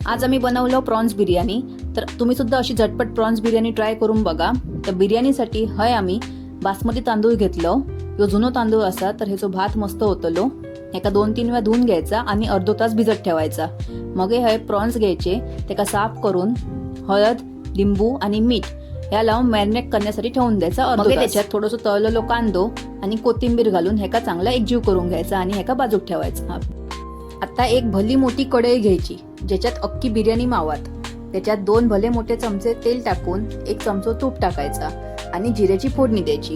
आज आम्ही बनवलं प्रॉन्स बिर्याणी। तर तुम्ही सुद्धा अशी झटपट प्रॉन्स बिर्याणी ट्राय करून बघा। तर बिर्याणीसाठी हय आम्ही बासमती तांदूळ घेतलो। यो जुनो तांदूळ असा तर ह्याचो भात मस्त होतलो। एका 2-3 वेळा धुवून घ्यायचा आणि अर्धो तास भिजत ठेवायचा। मग हे प्रॉन्स घ्यायचे, त्याका साफ करून हळद, लिंबू आणि मीठ ह्या लावून मॅरिनेट करण्यासाठी ठेवून द्यायचा। मग त्याच्यात थोडंसं तळलेलो कांदो आणि कोथिंबीर घालून ह्याका चांगला एकजीव करून घ्यायचा आणि ह्याका बाजूक ठेवायचा। आता एक भली मोठी कढई घ्यायची ज्याच्यात अख्खी बिर्याणी मावात। त्याच्यात 2 भले मोठे चमचे तेल टाकून 1 चमचो तूप टाकायचा आणि जिऱ्याची फोडणी द्यायची।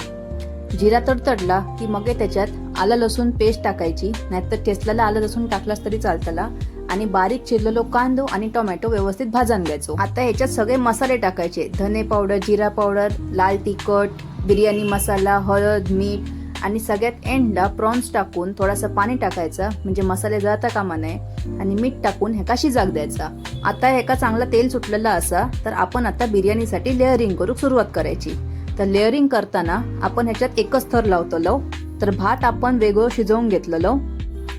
जिरा तडतडला की मग त्याच्यात आलं लसूण पेस्ट टाकायची, नाहीतर ठेचलेला आलं लसूण टाकलास तरी चालतला। आणि बारीक चिरलेलो कांदो आणि टोमॅटो व्यवस्थित भाजून घ्यायचो। आता ह्याच्यात सगळे मसाले टाकायचे, धने पावडर, जिरा पावडर, लाल तिखट, बिर्याणी मसाला, हळद, मीठ आणि सगळ्यात एंडला प्रॉन्स टाकून थोडासा पाणी टाकायचा म्हणजे मसाले जळता कामा नये आणि मीठ टाकून ह्याका शिजाक द्यायचा। आता ह्याका चांगला तेल सुटलेला असा तर आपण आता बिर्याणीसाठी लेअरिंग करू सुरुवात करायची। तर लेअरिंग करताना आपण ह्याच्यात एकच थर लावतलो। तर भात आपण वेगळं शिजवून घेतलेलो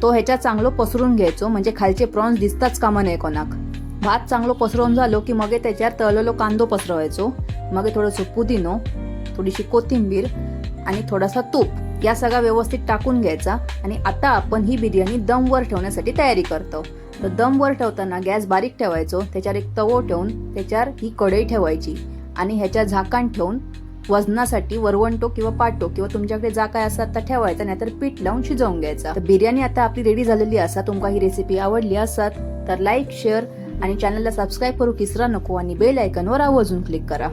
तो ह्याच्यात चांगलं पसरून घ्यायचो म्हणजे खालचे प्रॉन्स दिसताच कामा नये कोणाक। भात चांगलं पसरवून झालो की मग त्याच्यात तळलेलो कांदो पसरवायचो, मग थोडंसं पुदिनो, थोडीशी कोथिंबीर आणि थोडासा तूप या सगळा व्यवस्थित टाकून घ्यायचा। आणि आता आपण ही बिर्याणी दमवर ठेवण्यासाठी तयारी करतो। तर दमवर ठेवताना गॅस बारीक ठेवायचो, त्याच्यावर एक तवो ठेवून त्याच्यावर ही कढई ठेवायची आणि ह्याच्या झाकण ठेवून वजनासाठी वरवंटो किंवा पाटो किंवा तुमच्याकडे जा काय असतात तर ठेवायचा, नाहीतर पीठ लावून शिजवून घ्यायचा। तर बिर्याणी आता आपली रेडी झालेली असा। तुमका ही रेसिपी आवडली असत तर लाईक, शेअर आणि चॅनलला सबस्क्राईब करू विसरा नको आणि बेल आयकॉनवर आवर्जून क्लिक करा।